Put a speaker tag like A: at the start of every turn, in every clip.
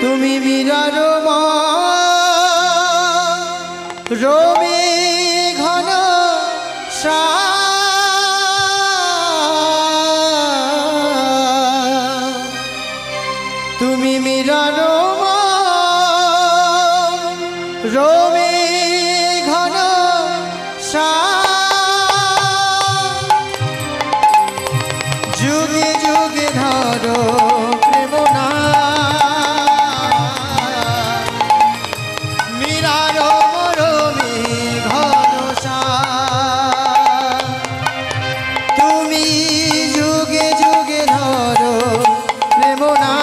A: তুমি মীরার রবি ঘন তুমি মীরার রবি ঘন যুগে যুগে ধরো প্রেমনা মীরার রবি ঘন তুমি যুগে যুগে ধরো প্রেমনা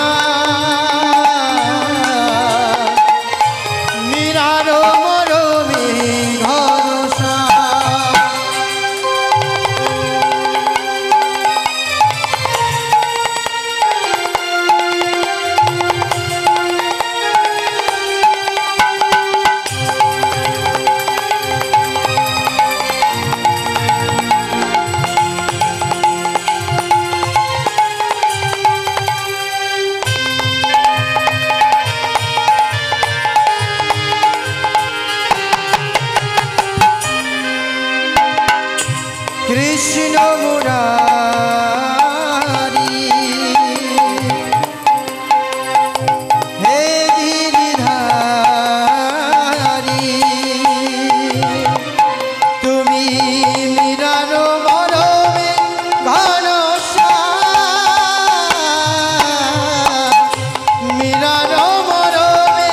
A: কৃষ্ণ মুরারি হে গিরিধারি তুমি মীরার মরমে ঘনশ্যাম মীরার মরমে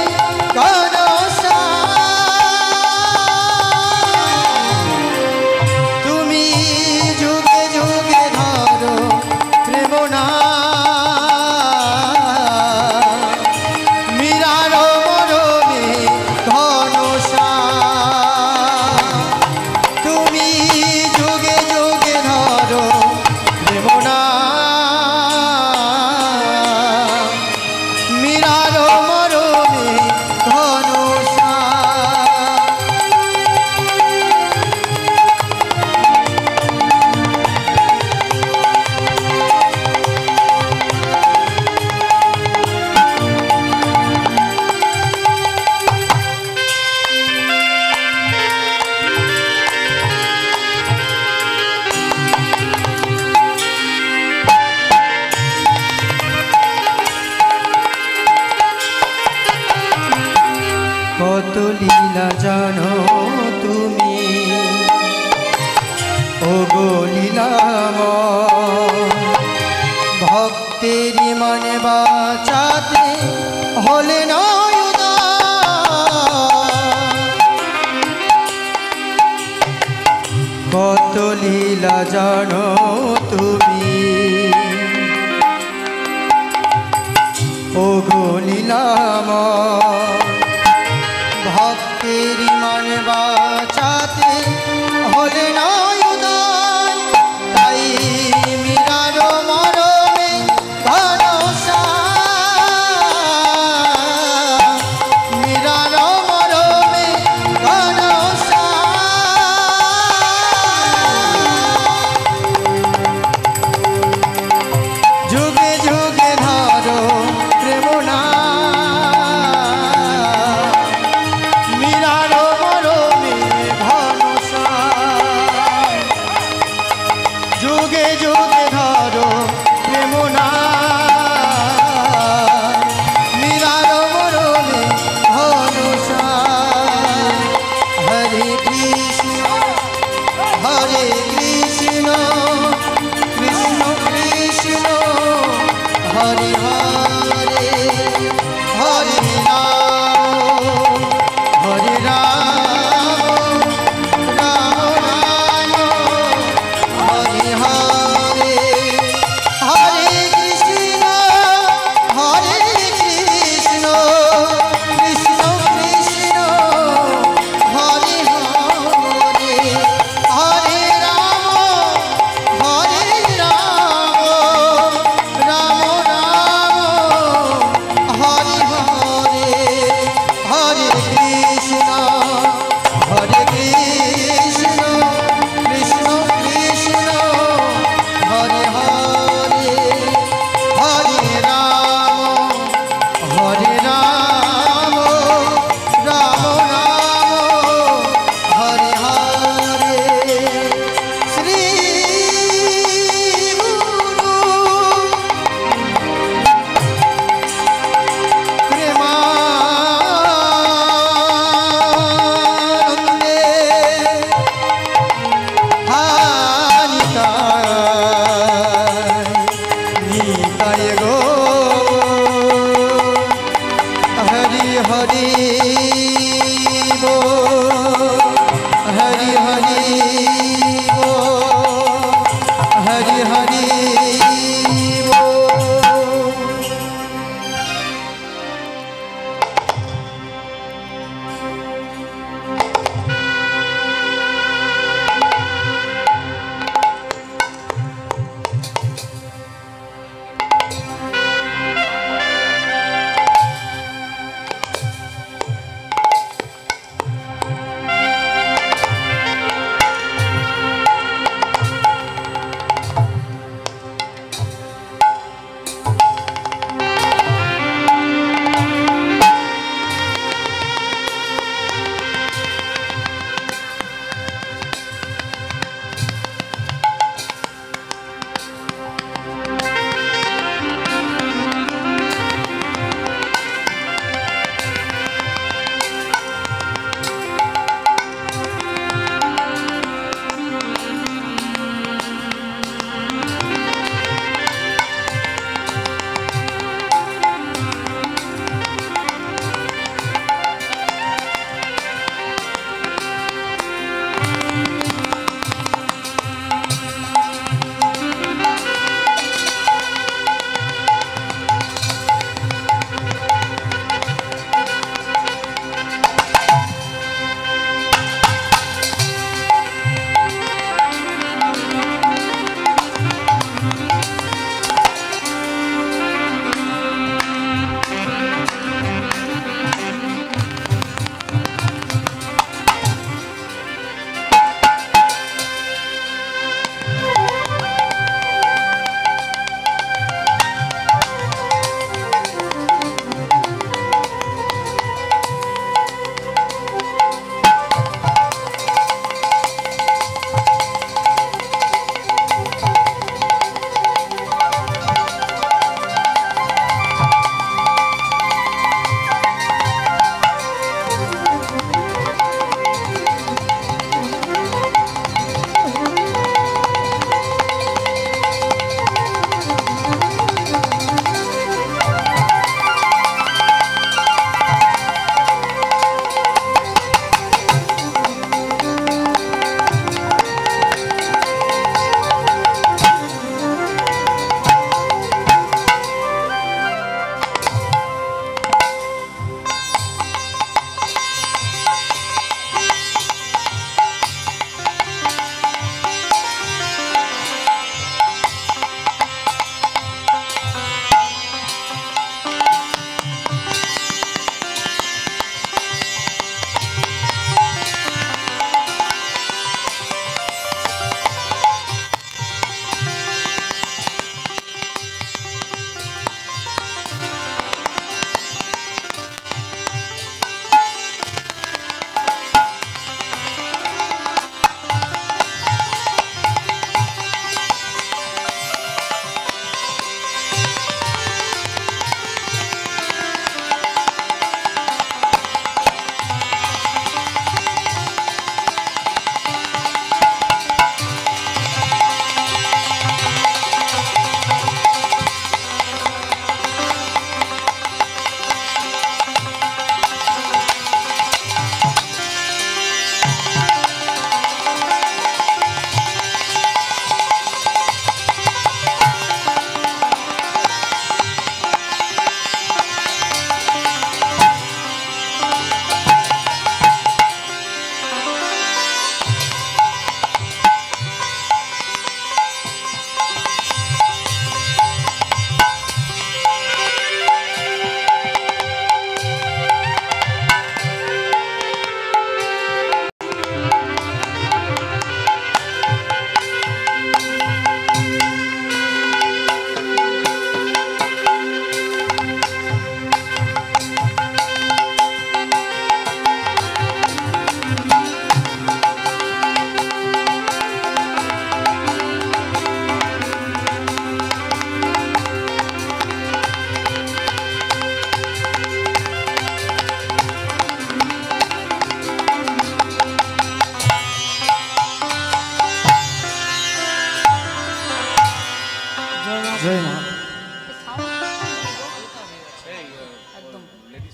A: কত লীলা জানো তুমি ওগো লীলাময় ভক্তেরই মনে বাঁচাতে হলে নয় কত লীলা জানো তুমি ওগো লীলাময় ভক্তেরই মনে বাঁচাতে হলে নয় উদয় তাই মীরার মরমে ঘনশ্যাম মীরার মরমে ঘনশ্যাম যুগে যুগে ধরো প্রেমনা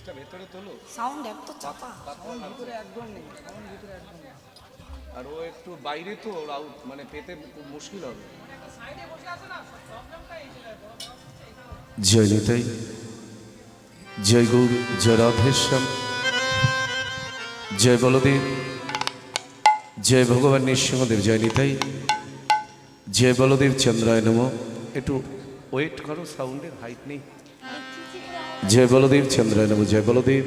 B: বেসটা ভেতরে তোলো।
C: সাউন্ড এত চাপা,
B: সাউন্ড ভিতরে একদম নেই, সাউন্ড ভিতরে একদম নেই। আর ও একটু বাইরে তো আউট মানে পেতে মুশকিল হবে।
D: জয় নিতাই, জয় গৌর, জয় রাধেশ্যাম, জয় বলদেব, জয় ভগবান নৃসিংহদেব, জয় নিতাই, জয় বলদেব চন্দ্রায় নম। একটু ওয়েট করো, সাউন্ডের হাইট নেই। জয় বলদেব চন্দ্রায় নম, জয় বলদেব,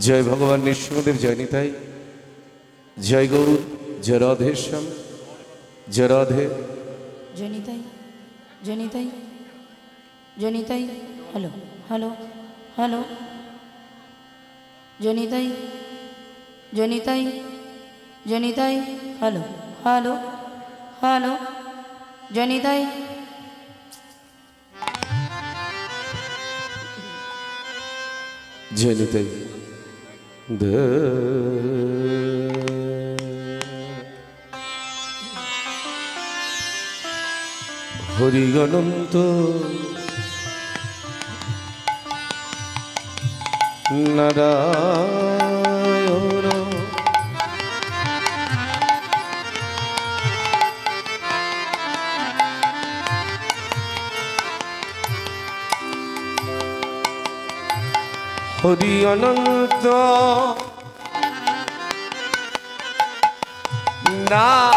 D: জয় ভগবান নৃসিংহদেব, জয় নিতাই, জয় গৌর, জয় রাধেশ্যাম, জয় রাধে।
C: জনিতাই জনিতাই জনিতাই, হ্যালো হ্যালো হ্যালো, জনিতাই জনিতাই জনিতাই, হ্যালো হ্যালো হ্যালো, জনিতাই।
D: জয় নিতাই। হরি অনন্ত নারায়ণ, হরি অনন্ত নারায়ণ,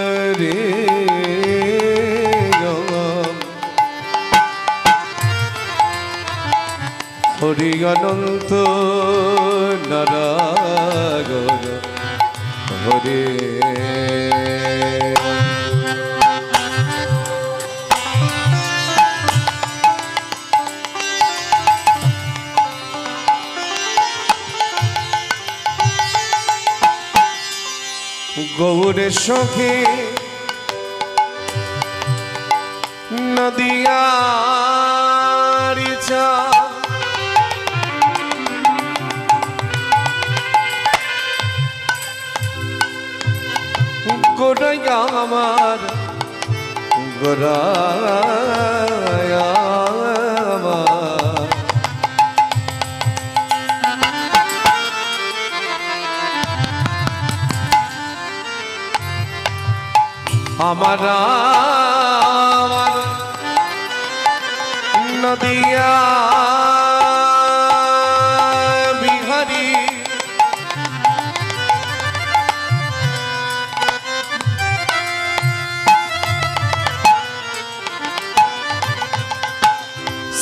D: হরি রাম, হরি অনন্ত নারায়ণ, হরে গৌরে সখী নদিয়ারি চা, গোড়াইয়া আমার গোড়াইয়া আমার, আমার আমার নদিয়া বিহারী,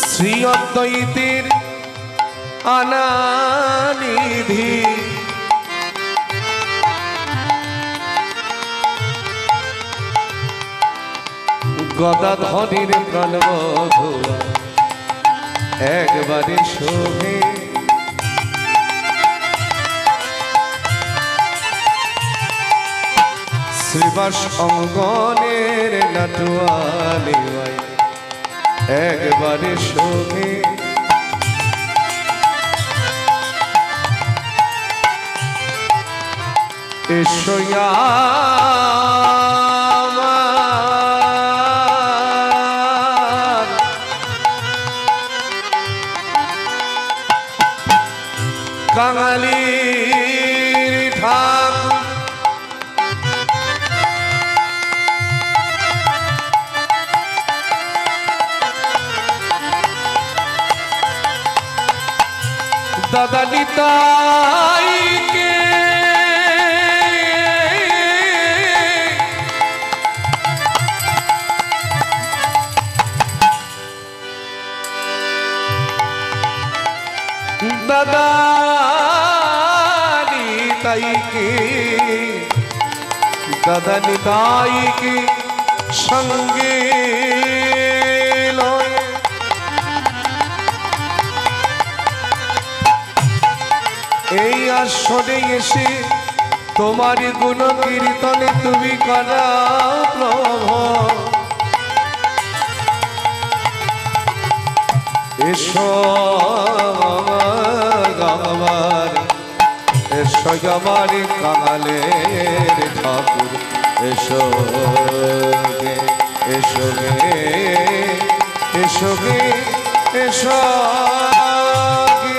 D: শ্রী অদ্বৈতের আনানিধি, গদাধরের প্রাণবধূ একবারে শোভে, শ্রীবাস অঙ্গনের নাটুয়ালে একবারে শোভে, এসোয়া কাঙালির ঠাকুর, দাদা নিতাইকে দাদা নিতাইকে, দাদা নিতাইকে সঙ্গে লয় এই আসরে এসে তোমার গুণ কীর্তনে তুমি করাও প্রভু, এসো আমার, এসো আমার কাঙালের ঠাকুর, এসো গে, এসো গে, এসো গে, এসো গে।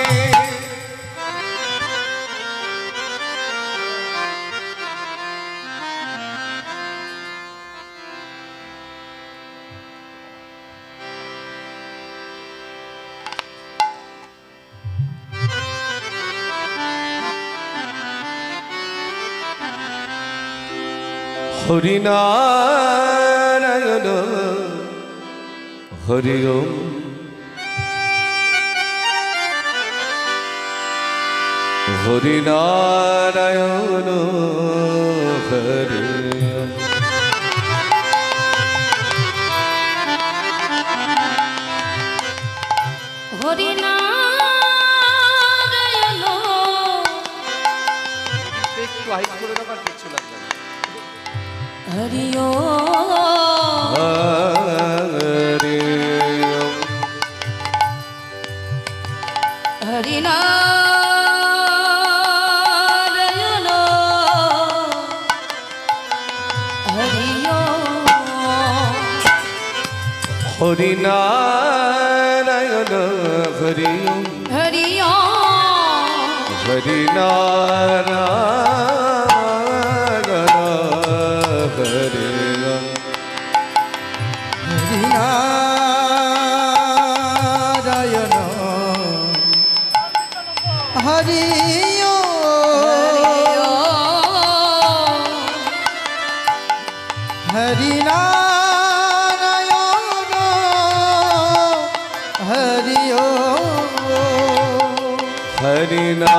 D: হরিনারায়ণ হরি ওম, হরিনারায়ণ হরি ওম।
C: হরিনারায়ণ
B: একটু হাইট করে রাখার কিছু লাগবে না।
C: হরি
D: হরি ওম,
C: হরিনারায়ণ হরি
D: হরিনারায়ণ হরি ওম,
C: হরি
D: হরিনারায়ণ হরি ওম।
A: হরিনারায়ণ হরি হরিনারায়ণ হরি
D: হরিনারায়ণ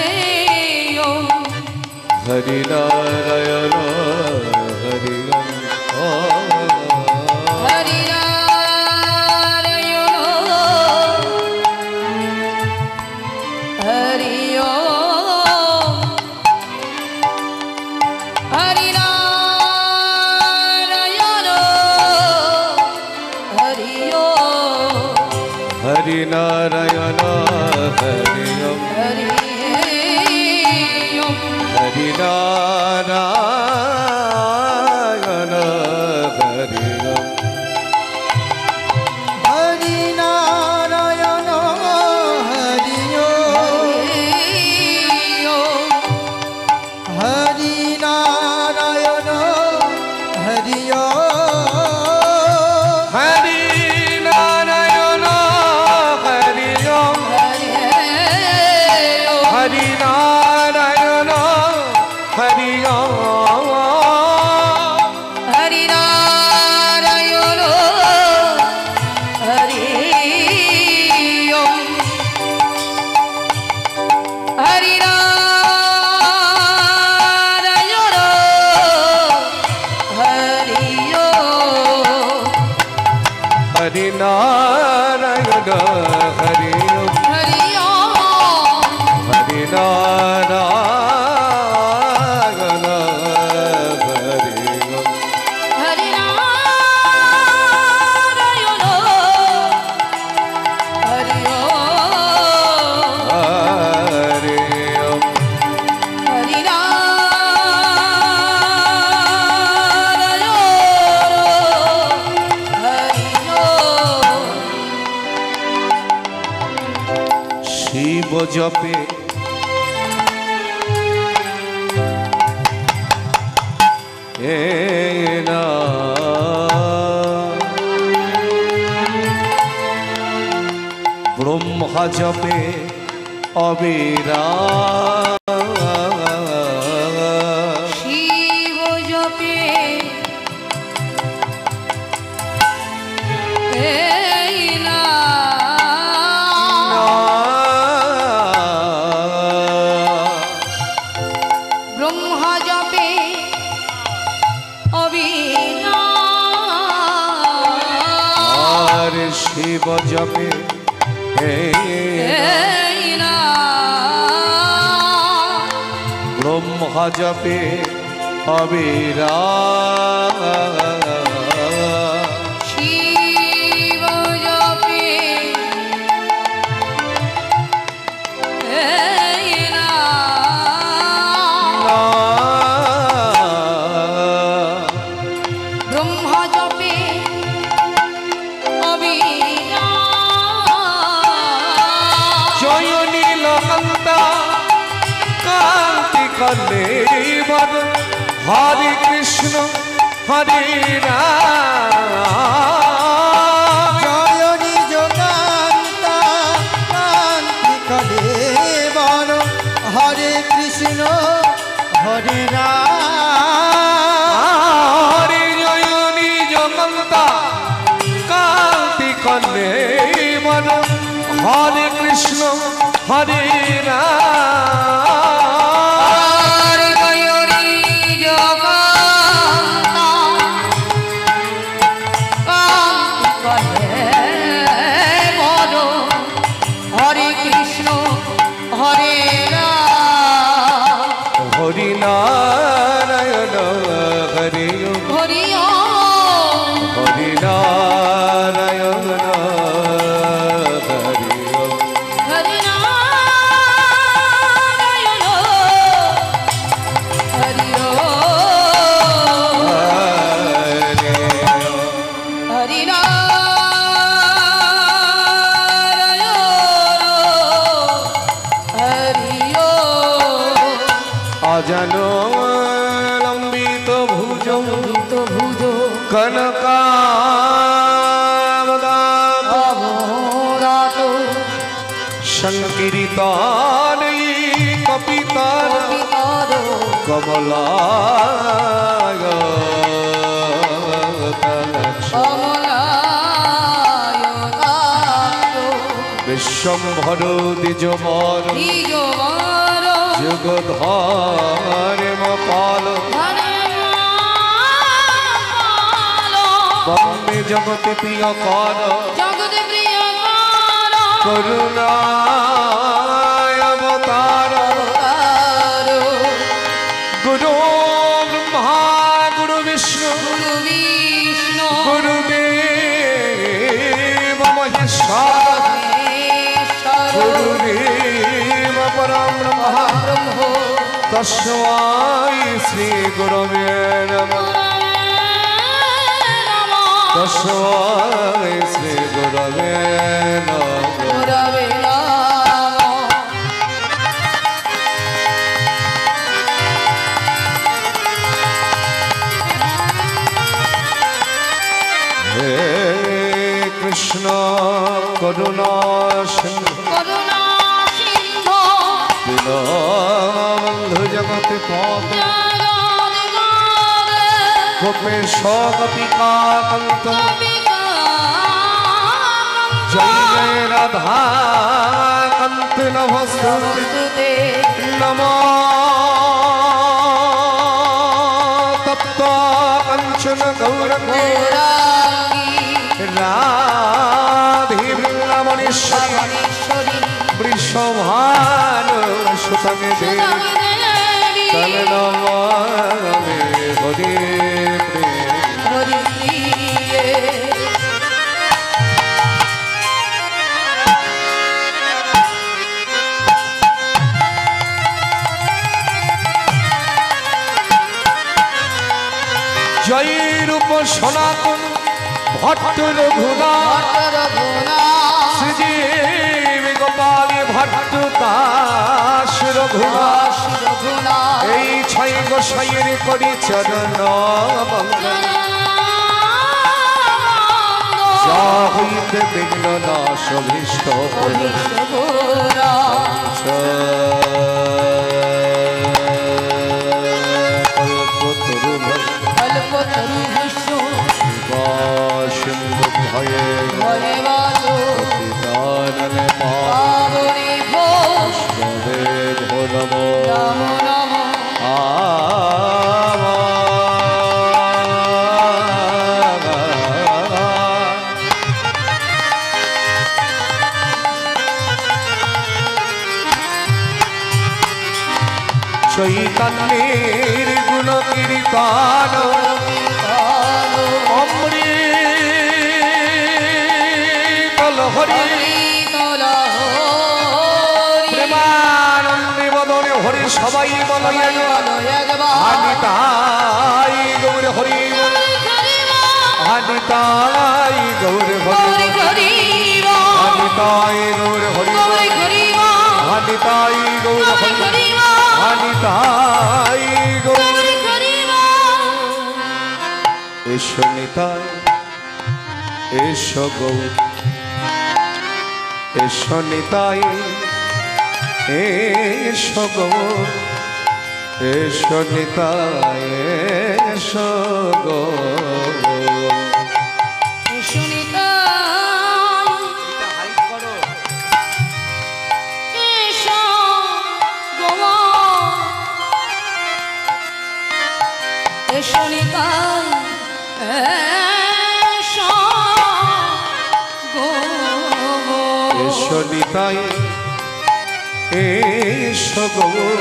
D: হরি ওম, হরিনারায়ণ হরি ওম। হরিনারায়ণ হরি ওম, হরিনারায়ণ হরি ওম।
A: হরিনারায়ণ হরি হরিনারায়ণ হরি
D: হরিনারায়ণ হরি ওম, হরিনারায়ণ হরি ওম। হরিনারায়ণ হরি ওম, হরিনারায়ণ হরি ওম। হরি ওম, শিব জপে এ না, ব্রহ্মা জপে অবিরা,
C: শিব জপে এই না ব্রহ্মা জপে
D: আর শিব জপে
C: এই না
D: ব্রহ্মা জপে অবিরা,
C: ব্রহ্মা জপে
D: জয় নীলকন্তা কান্তি কলে বল হরে কৃষ্ণ হরে রাম
A: জয় নিজ কান্তা কান্তি কলে বল হরে কৃষ্ণ হরে রাম
D: হরে জয় নিজ কান্তা কান্তি কলে বল হরে কৃষ্ণ হরে রাম
C: হরে কৃষ্ণ হরে রাম
D: হরি নারায়ণ হরি
C: হরি
D: হরি নারায়ণ হরি
C: হরি নারায়ণ হরি হরি
D: অজানো লম্বিত ভুজ
C: ভুজ
D: কনকাবদাত
C: অবরাত
D: সংকীর্তন কপিতর
C: পিতর
D: কমলায়
C: কমলায়তাক্ষ
D: বিশ্বম্ভর দ্বিজবর
C: দ্বিজবর
D: যুগধর মপাল বন্দে জগতে প্রিয় কর
C: জগতে প্রিয় কর
D: করুণায় অবতার গুরু ব্রহ্মা গুরু বিষ্ণু
C: গুরু বিষ্ণু
D: গুরুদেব মহেশ্বর
C: মহেশ্বর
D: গুরুদেব পরম ব্রহ্ম
C: ব্রহ্ম
D: তস্मै শ্রী গুরবে নমঃ তস্मै শ্রী গুরবে নমঃ
C: গুরবে নমঃ
D: হে কৃষ্ণ করুণা সিন্ধু
C: করুণা সিন্ধু
D: দীনবন্ধু জগতে পথ গোপেশ গোপিকান্ত জয় জয় রাধা কান্ত নমস্তুতে নমো তপ্ত কাঞ্চন গৌরঙ্গে রাধে বৃন্দাবনেশ্বরী বৃষভানু সুতঙ্গে দেবী তল নমামি হরি জয় রূপ সনাতন ভট্ট রঘুনাথ শ্রীজীব গোপাল ভট্ট দাস রঘুনাথ এই ছয় গোসাইয়ের করি চরণ যা হইতে বিঘ্ন নাশ অভীষ্ট সিন্ধু ভয়ে পতিতাননে পাবনে ভো নমো চৈতন্যের গুণ কীর্তন অমৃতল হরি প্রেমানন্দে বদনে হরি সবাই বলয় আমি তাই গৌর হরি নিতাই গৌর হরি
C: হরি
D: নিতাই গৌর হরি নিতাই গৌর হরি নিতাই গৌর এসো নিতাই এসো গৌর এসো নিতাই এসো গৌর এসো নিতাই এসো গৌর এসো নিতাই এসো গৌর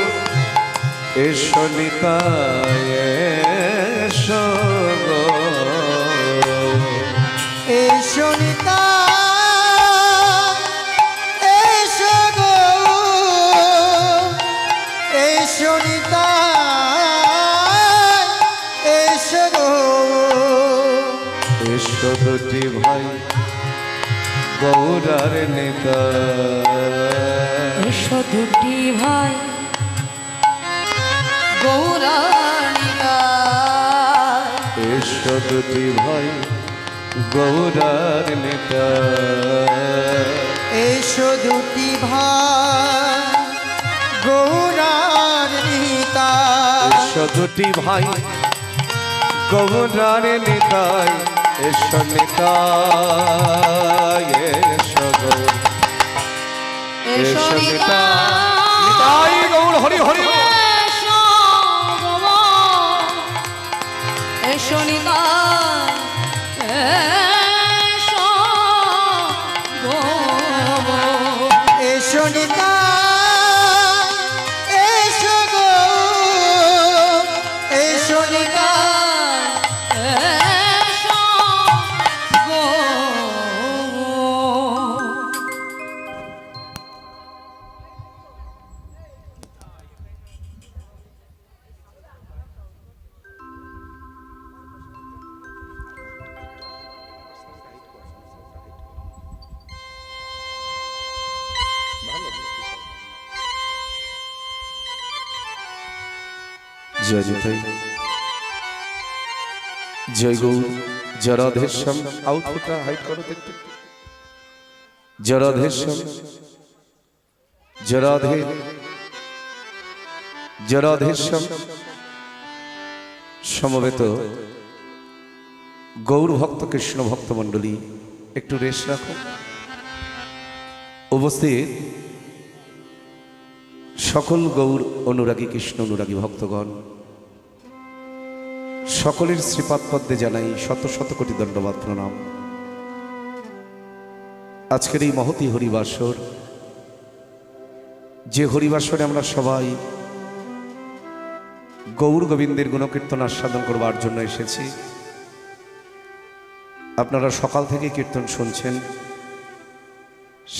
D: এসো নিতাই এসো গৌর
A: এসো নিতাই এসো গো এসো নিতাই এসো গো
D: এসো দুটি ভাই গৌরার নেতা
C: এসো দুটি ভাই গৌরানিকা
D: এসো দুটি ভাই গৌরার নেতা
A: এসো দুটি ভাই গৌরার নিতা
D: এসো দুটি ভাই গৌরার নেতাই এসো নিতাই এসো গৌর এসো নিতাই গৌর হরি হরি
C: এসো নিতাই এসো গো
A: এসো নিতাই এসো গো এসো নিতাই
C: এসো গো
D: জয় নিতাই জয় গৌর জরাধেশ্বম আউটফুটটা হাইট করো দেখতে জরাধেশ্বম জরাধেশ্বম সমবেত গৌর ভক্ত কৃষ্ণ ভক্ত মণ্ডলী একটু রেশ রাখো উপস্থিত সকল গৌর অনুরাগী কৃষ্ণ অনুরাগী ভক্তগণ সকলের শ্রীপাদ পদ্মে জানাই শত শত কোটি দণ্ডবাদ প্রণাম। আজকের এই মহতী হরিবাসর, যে হরিবাসরে আমরা সবাই গৌর গোবিন্দের গুণকীর্তন আস্বাদন করবার জন্য এসেছি। আপনারা সকাল থেকে কীর্তন শুনছেন,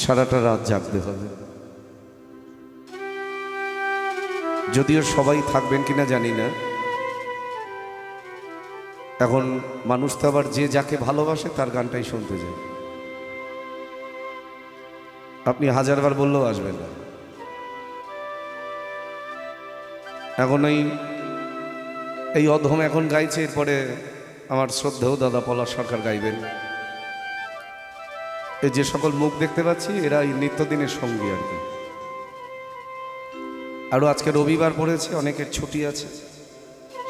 D: সারাটা রাত জাগতে হবে। যদিও সবাই থাকবেন কিনা জানি না, এখন মানুষ তো আবার যে যাকে ভালোবাসে তার গানটাই শুনতে যায়। আপনি হাজারবার বললেও আসবেন না। এখন এই অধম এখন গাইছে, এরপরে আমার শ্রদ্ধেয় দাদা পলাশ সরকার গাইবেন। এই যে সকল মুখ দেখতে পাচ্ছি এরা এই নিত্যদিনের সঙ্গী আর কি। আরও আজকে রবিবার পড়েছে, অনেকের ছুটি আছে।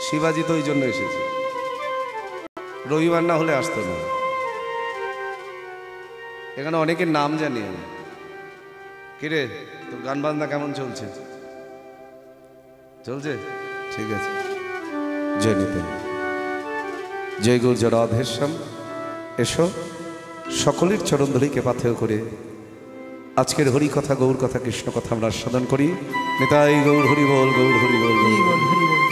D: শিবাজি তো ওই জন্য এসেছে, রবিবার না হলে আসতো না। এখানে অনেকের নাম জানি আমি। কিরে, তোর গান বাজনা কেমন চলছে? চলছে, ঠিক আছে। জয় নিতাই, জয় গৌর জরাধেশ্বম। এসো সকলের চরণ ধরিকে পাথেয় করে আজকের হরি কথা, গৌর কথা, কৃষ্ণ কথা আমরা আস্বাদন করি। নিতাই গৌর হরি বল, গৌর হরি বল, হরি বল, হরি বল।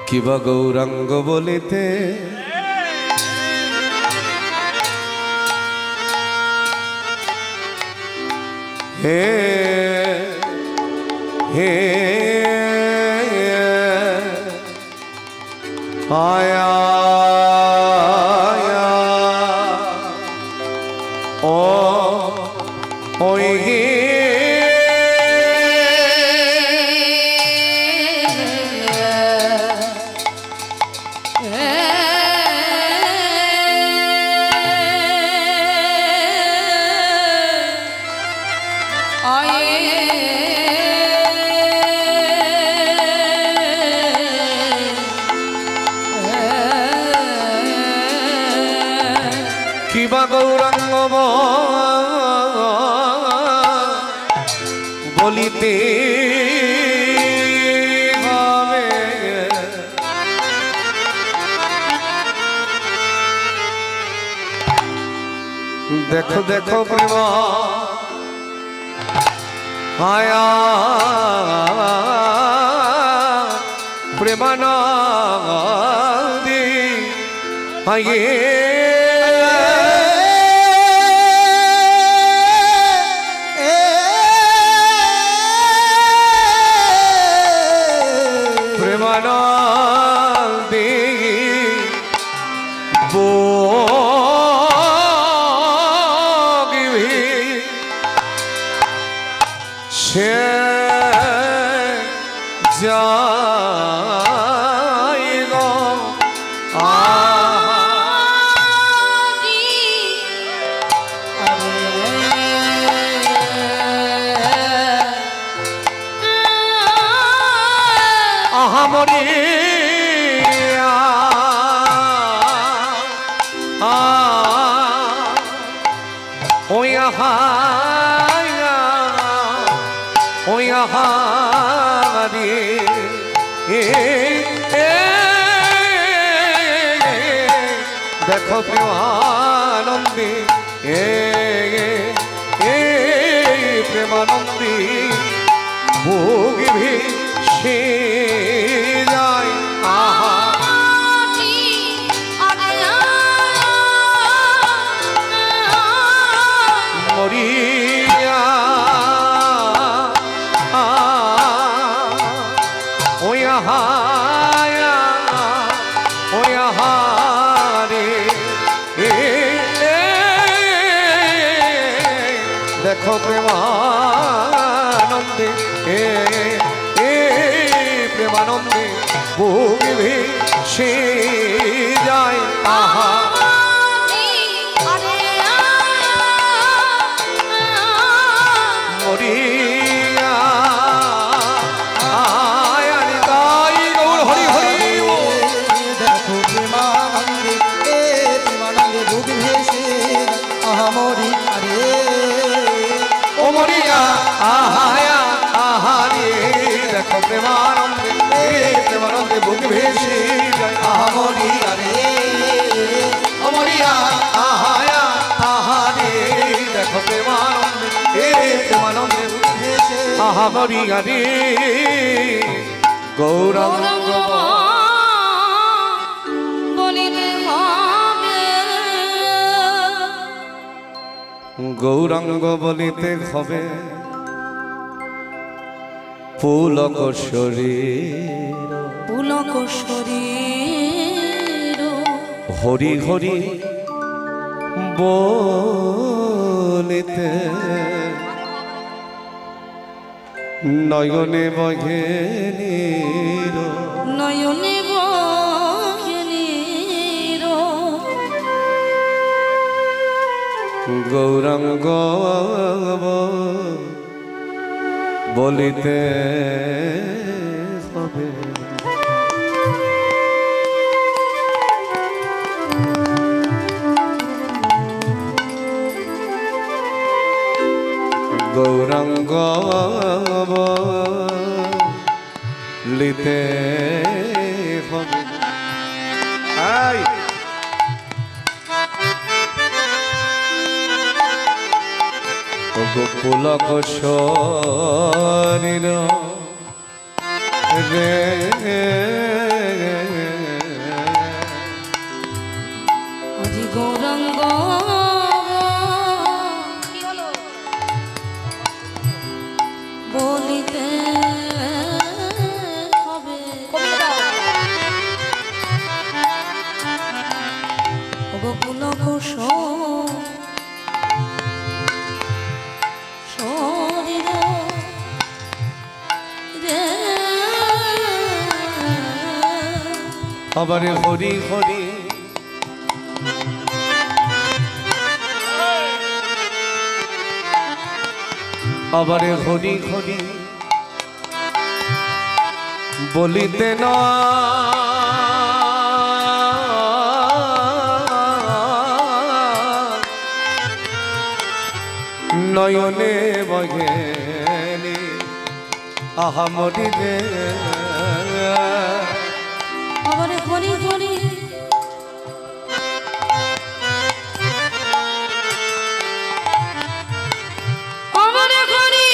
D: কিবা গৌরাঙ্গ বলিতে হে হে আয়া ও ওই হে কিবা গৌরাঙ্গ বলিতে হবে দেখো দেখো প্রেম আয়া প্রেমানন্দী আয়ে প্রেমানন্দী বগিবি সে যাই গো আহামরি ওই আহা ওই আহারি দেখো প্রেমানন্দী প্রেমানন্দী ভোগিবি সে যায় আহা মরিয়া ওই আহা ওই আহারে দেখো প্রেমানন্দে প্রেমানন্দে ভোগিবি সে যায় আহা মরিয়া আয়ানি তাই গৌর হরি হরি
A: দেখো প্রেমানন্দে প্রেমানন্দে বুক ভেসে আহামরি আরে
D: ও মরিয়া আহায়া আহারে দেখো প্রেমানন্দে প্রেমানন্দে বুক ভেসে যায়
A: আহামরি আরে
D: ও মরিয়া আহায়া আহারে দেখো প্রেমানন্দে প্রেমানন্দে বুক
A: ভেসে
D: আহা মরিয়া রে গৌরাঙ্গ
C: বলিতে হবে
D: গৌরাঙ্গ বলিতে হবে পুলক শরীর
C: পুলক শরীর
D: হরি হরি বলিতে নয়নে বহে নীর
C: নয়নে বহিনীর
D: গৌরাঙ্গ বলিতে হবে গৌরাঙ্গ লিতে হবে আই পুলক শরীর রে
C: আজি গৌরাঙ্গ
D: আবার হরি হরি আবার হরি হরি বলিতে না নয়নে বগেনি আহা মরিলে
C: আবার হরি হরি আবার হরি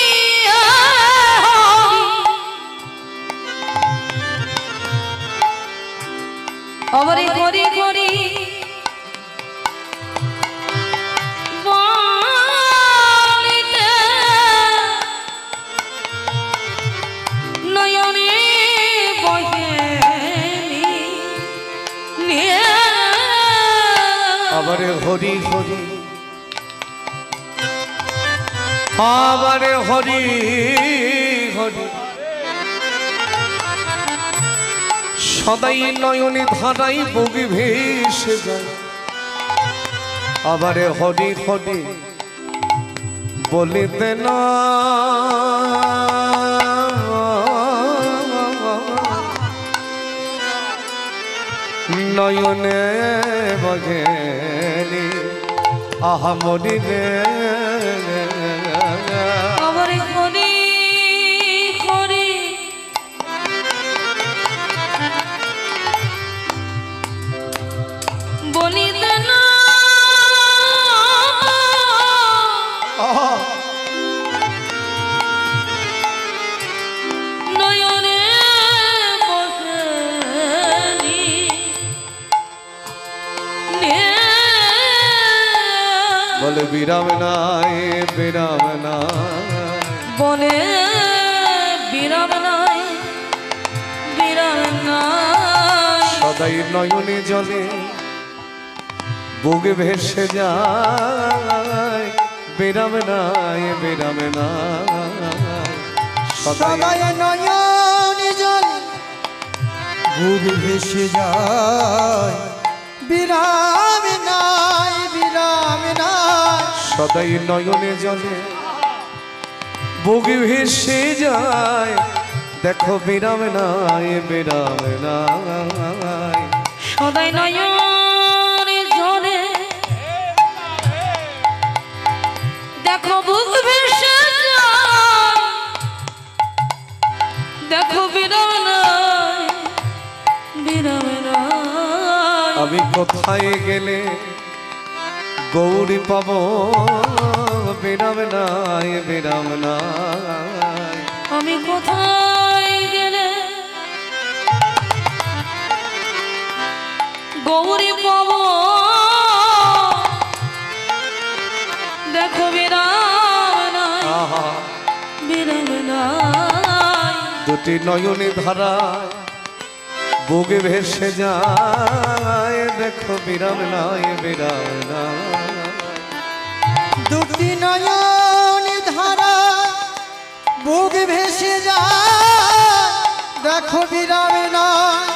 C: আবার হরি হরি বলিতে নয়নে বহেনি
D: আবার হরি হরি আবার হরি হরি সদাই নয়নে ধারাই বগি ভেসে যায় আবার হরি হরি বলিতে না নয়নে বগেনি আহা মরিলে
C: আবার হরি হরি বলিতে না নয়নে বহেনি
D: বলে বিরাম নাই বিরাম নাই
C: বলে বিরাম নাই বিরাম নাই
D: সদাই নয়নে জলে বুক ভেসে যায় বিরাম নাই বিরাম নাই সদাই
A: সদাই নয়ন জল বুক ভেসে যায় বিরাম নাই বিরাম নাই
D: সদাই নয়নে জলে বুক ভেসে যায় দেখো বিরাম নাই বিরাম নাই
C: সদাই নয়নে জলে দেখো বুক ভেসে যায় দেখো বিরাম নাই বিরাম নাই
D: আমি কোথায় গেলে গৌরী পাব বিরাম নাই বিরাম নাই
C: আমি কোথায় গেলে গৌরী পাব দেখো বিরাম নাই
D: আহা
C: বিরাম নাই
D: দুটি নয়নে ধারা বুকে ভেসে যায় দেখো বিরাম নাই বিরাম নাই
A: দুটি নয়ন ধারা বুক ভেসে যায় দেখো বিরাম নাই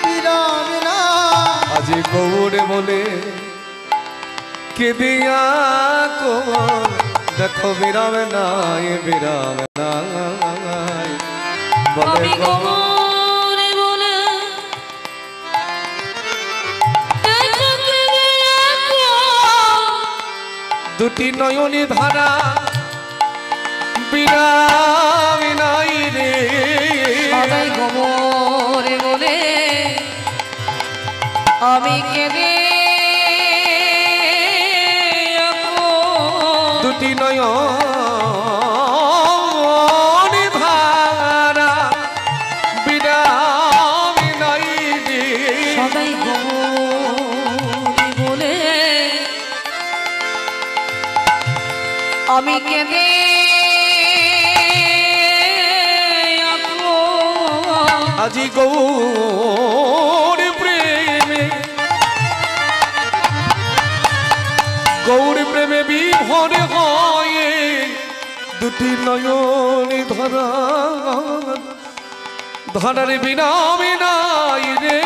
A: বিরাম নাই
D: আজি গৌরে বলে কে দিয়া কোমল দেখো বিরাম নাই বিরাম নাই বলে
C: আমি গৌরে বলে দেখো
D: দুটি নয়নে ধারা বিরাম নাই রে
C: সদাই গোবরে বলে আমি কেঁদে
D: দুটি নয়নে ধারা বিরাম নাই রে
C: সদাই গোবরে বলে আমি কেঁদে
D: আজি গৌর প্রেমে বিভোর হয় দুটি নয়নে ধরা ধরার বিনা বিনাই রে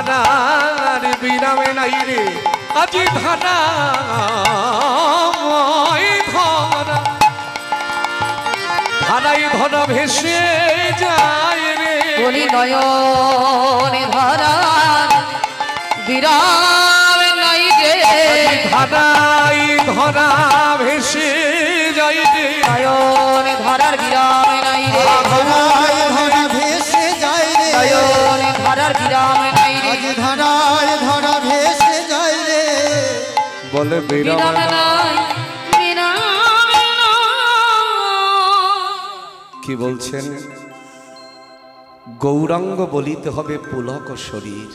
D: ধারার বিরামে নাই রে আজি ধারা ধরা ধারাই ধরা ভেসে যায় রে
C: বলি নয়নে ধরার বিরাম নাই রে
D: ধারাই ধরা ভেসে যায় রে
C: নয়নে ধরার বিরাম নাই রে
A: ধারায় ধরা ভেসে যায় রে
C: নয়নে ধরার বিরাম নাই রে
A: আজ ধারায় ধরা ভেসে যায় রে
D: বলে
C: বিরাম
D: বিরাম
C: নাই বিরাম
D: কি বলছেন গৌরাঙ্গ বলিতে হবে পুলক শরীর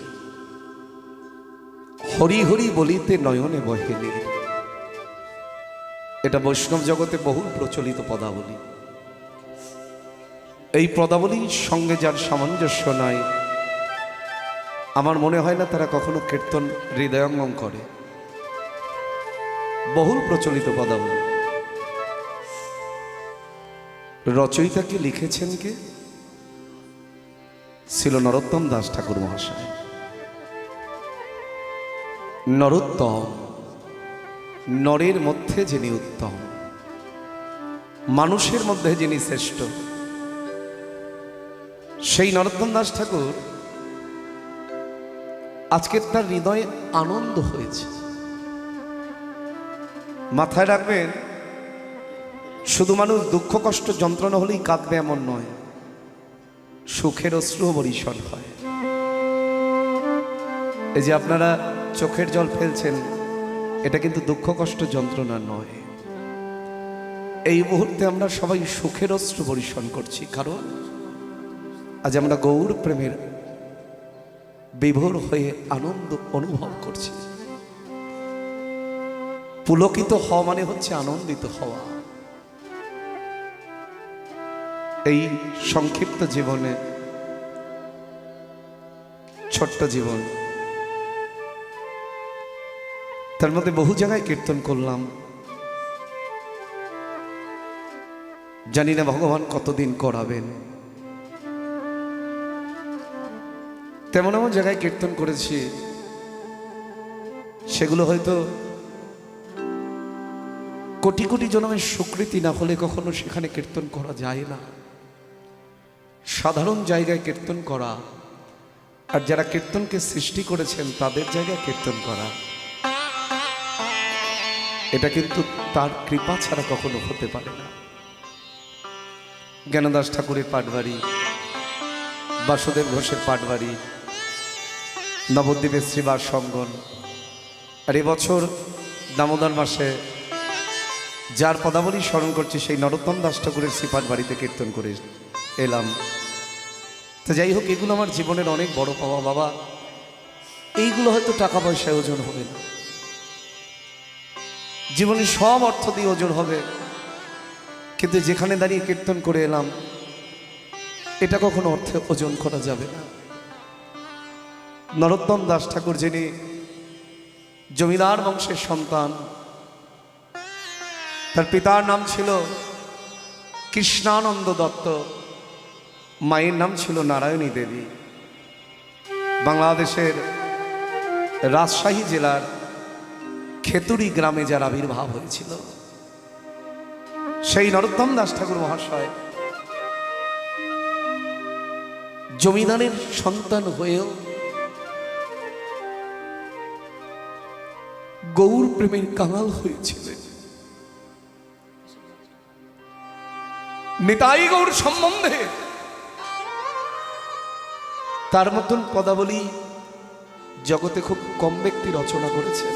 D: হরি হরি বলিতে নয়নে বহেনীর এটা বৈষ্ণব জগতে বহুল প্রচলিত পদাবলী এই পদাবলীর সঙ্গে যার সামঞ্জস্য নাই আমার মনে হয় না তারা কখনো কীর্তন হৃদয়ঙ্গম করে বহুল প্রচলিত পদাবলী রচয়িতা কি লিখেছেন কে ছিল নরোত্তম দাস ঠাকুর মহাশয় নরোত্তম নরের মধ্যে যিনি উত্তম মানুষের মধ্যে যিনি শ্রেষ্ঠ সেই নরোত্তম দাস ঠাকুর আজকে তার হৃদয়ে আনন্দ হয়েছে মাথায় রাখবেন শুধু মানুষ দুঃখ কষ্ট যন্ত্রণা হলেই কাঁদবে এমন নয় সুখের অশ্রু বরিশন হয় এই যে আপনারা চোখের জল ফেলছেন এটা কিন্তু দুঃখ কষ্ট যন্ত্রণা নয় এই মুহূর্তে আমরা সবাই সুখের অশ্রু বরিশন করছি কারণ আজ আমরা গৌর প্রেমের বিভোর হয়ে আনন্দ অনুভব করছি পুলকিত হওয়া মানে হচ্ছে আনন্দিত হওয়া এই সংক্ষিপ্ত জীবনে ছোট্ট জীবন তার মধ্যে বহু জায়গায় কীর্তন করলাম জানি না ভগবান কতদিন করাবেন তেমন এমন জায়গায় কীর্তন করেছি সেগুলো হয়তো কোটি কোটি জন্মের স্বীকৃতি না হলে কখনো সেখানে কীর্তন করা যায় না সাধারণ জায়গায় কীর্তন করা আর যারা কীর্তনকে সৃষ্টি করেছেন তাদের জায়গায় কীর্তন করা এটা কিন্তু তার কৃপা ছাড়া কখনো হতে পারে না জ্ঞানদাস ঠাকুরের পাটবাড়ি বাসুদেব ঘোষের পাটবাড়ি নবদ্বীপের শ্রীবাস সঙ্গন আর এবছর দামোদর মাসে যার পদাবলী স্মরণ করছি সেই নরোত্তম দাস ঠাকুরের শ্রীপাঠ বাড়িতে কীর্তন করে এলাম তো যাই হোক এগুলো আমার জীবনের অনেক বড় পাওয়া বাবা এইগুলো হয়তো টাকা পয়সায় ওজন হবে না জীবনের সব অর্থ দিয়ে ওজন হবে কিন্তু যেখানে দাঁড়িয়ে কীর্তন করে এলাম এটা কখনো অর্থে ওজন করা যাবে না নরোত্তম দাস ঠাকুর যিনি জমিদার বংশের সন্তান তার পিতার নাম ছিল কৃষ্ণানন্দ দত্ত মায়ের নাম ছিল নারায়ণী দেবী বাংলাদেশের রাজশাহী জেলার খেতুরি গ্রামে যার আবির্ভাব হয়েছিল সেই নরোত্তম দাস ঠাকুর মহাশয় জমিদারের সন্তান হয়েও গৌর প্রেমের কাঙাল হয়েছিলেন নিতাই গৌর সম্বন্ধে তার মতন পদাবলী জগতে খুব কম ব্যক্তি রচনা করেছেন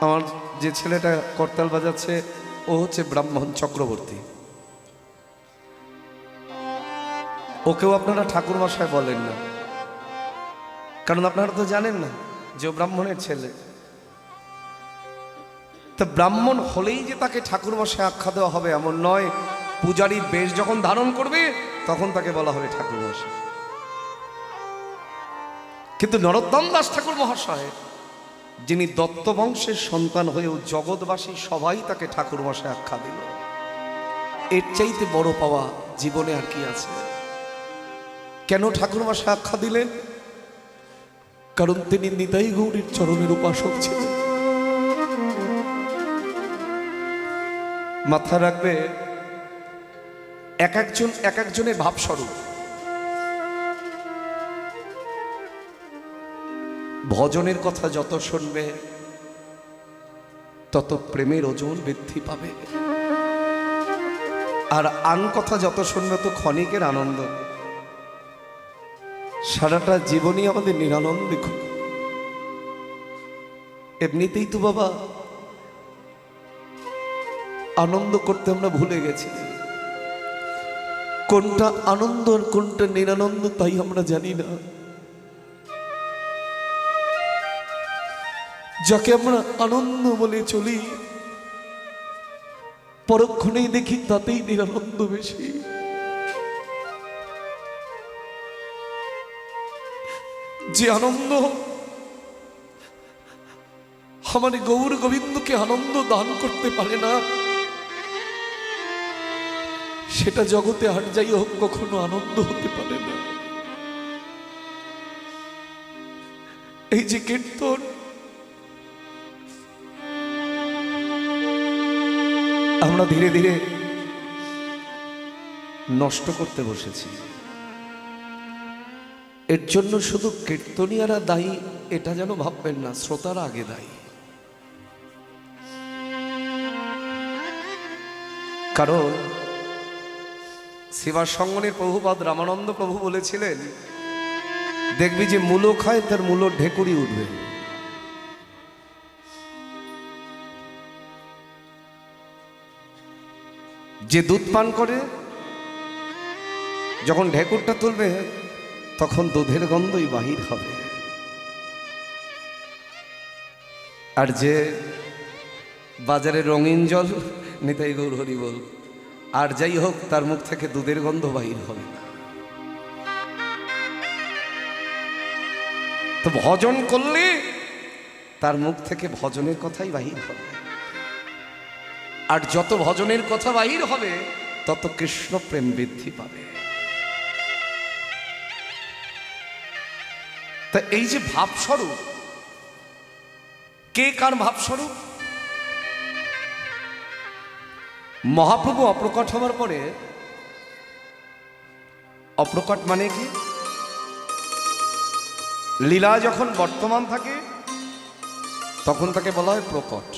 D: আমার যে ছেলেটা করতাল বাজাচ্ছে ও হচ্ছে ব্রাহ্মণ চক্রবর্তী ওকেও আপনারা ঠাকুর মশাই বলেন না কারণ আপনারা তো জানেন না যে ও ব্রাহ্মণের ছেলে তো ব্রাহ্মণ হলেই যে তাকে ঠাকুর মশাই আখ্যা দেওয়া হবে এমন নয় পূজারীর বেশ যখন ধারণ করবে তখন তাকে বলা হবে ঠাকুর মশাই কিন্তু নরোত্তম দাস ঠাকুর মহাশয় যিনি দত্ত বংশের সন্তান হয়েও জগৎবাসী সবাই তাকে ঠাকুর মশাই আখ্যা দিল এর চাইতে বড় পাওয়া জীবনে আর কি আছে কেন ঠাকুরমশাই আখ্যা দিলেন? কারণ তিনি নিতাই গৌরীর চরণের উপাসক ছিলেন। মাথা রাখবে, এক একজনের ভাবস্বরূপ। ভজনের কথা যত শুনবে তত প্রেমের ওজন বৃদ্ধি পাবে, আর আন কথা যত শুনবে তো ক্ষণিকের আনন্দ। সারাটা জীবনই আমাদের নিরানন্দে। এমনিতেই তো বাবা আনন্দ করতে আমরা ভুলে গেছি। কোনটা আনন্দ আর কোনটা নিরানন্দ তাই আমরা জানি না। যাকে আমরা আনন্দ বলে চলি, পরক্ষণেই দেখি তাতেই নিরানন্দ বেশি। যে আনন্দ আমার গৌর গোবিন্দকে আনন্দ দান করতে পারে না, সেটা জগতে আর যাই হোক কখনো আনন্দ হতে পারে না। এই যে কীর্তন, আমরা ধীরে ধীরে নষ্ট করতে বসেছি। এর জন্য শুধু কীর্তনীয়ারা দায়ী এটা যেন ভাববেন না, শ্রোতারা আগে দায়ী। কারণ সেবা সঙ্গনের প্রভুপাদ রামানন্দ প্রভু বলেছিলেন, দেখবি যে মূলো খায় তার মূলো ঢেকুরি উঠবে। যে দুধ পান করে যখন ঢেকুরটা তুলবে তখন দুধের গন্ধই বাহির হবে। আর যে বাজারে রঙিন জল, নিতাই গৌর হরি বল, আর যাই হোক তার মুখ থেকে দুধের গন্ধ বাহির হবে না। তো ভজন করলে তার মুখ থেকে ভজনের কথাই বাহির হবে, আর যত ভজনের কথা বাহির হবে তত কৃষ্ণ প্রেম বৃদ্ধি পাবে। তা এই যে ভাবস্বরূপ, কে কার ভাবস্বরূপ? মহাপ্রভু অপ্রকট হওয়ার পরে, অপ্রকট মানে কি? লীলা যখন বর্তমান থাকে তখন তাকে বলা হয় প্রকট,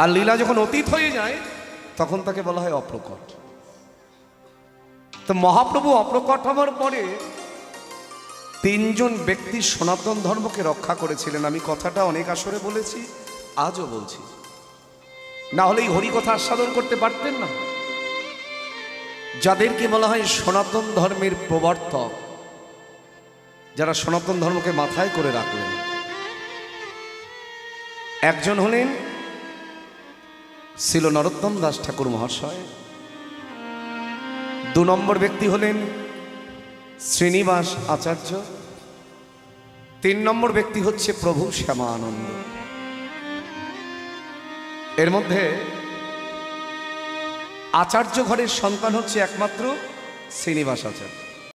D: আর লীলা যখন অতীত হয়ে যায় তখন তাকে বলা হয় অপ্রকট। তো মহাপ্রভু অপ্রকট হওয়ার পরে তিনজন ব্যক্তি সনাতন ধর্মকে রক্ষা করেছিলেন। আমি কথাটা অনেক আসরে বলেছি, আজও বলছি, না হলে এই হরিকথা আস্বাদন করতে পারতেন না। যাদেরকে বলা হয় সনাতন ধর্মের প্রবর্তক, যারা সনাতন ধর্মকে মাথায় করে রাখলেন, একজন হলেন ছিল নরোত্তম দাস ঠাকুর মহাশয়। ২ নম্বর ব্যক্তি হলেন শ্রীনিবাস আচার্য। ৩ নম্বর ব্যক্তি হচ্ছে প্রভু শ্যামানন্দ। এর মধ্যে আচার্য ঘরের সন্তান হচ্ছে একমাত্র শ্রীনিবাস আচার্য।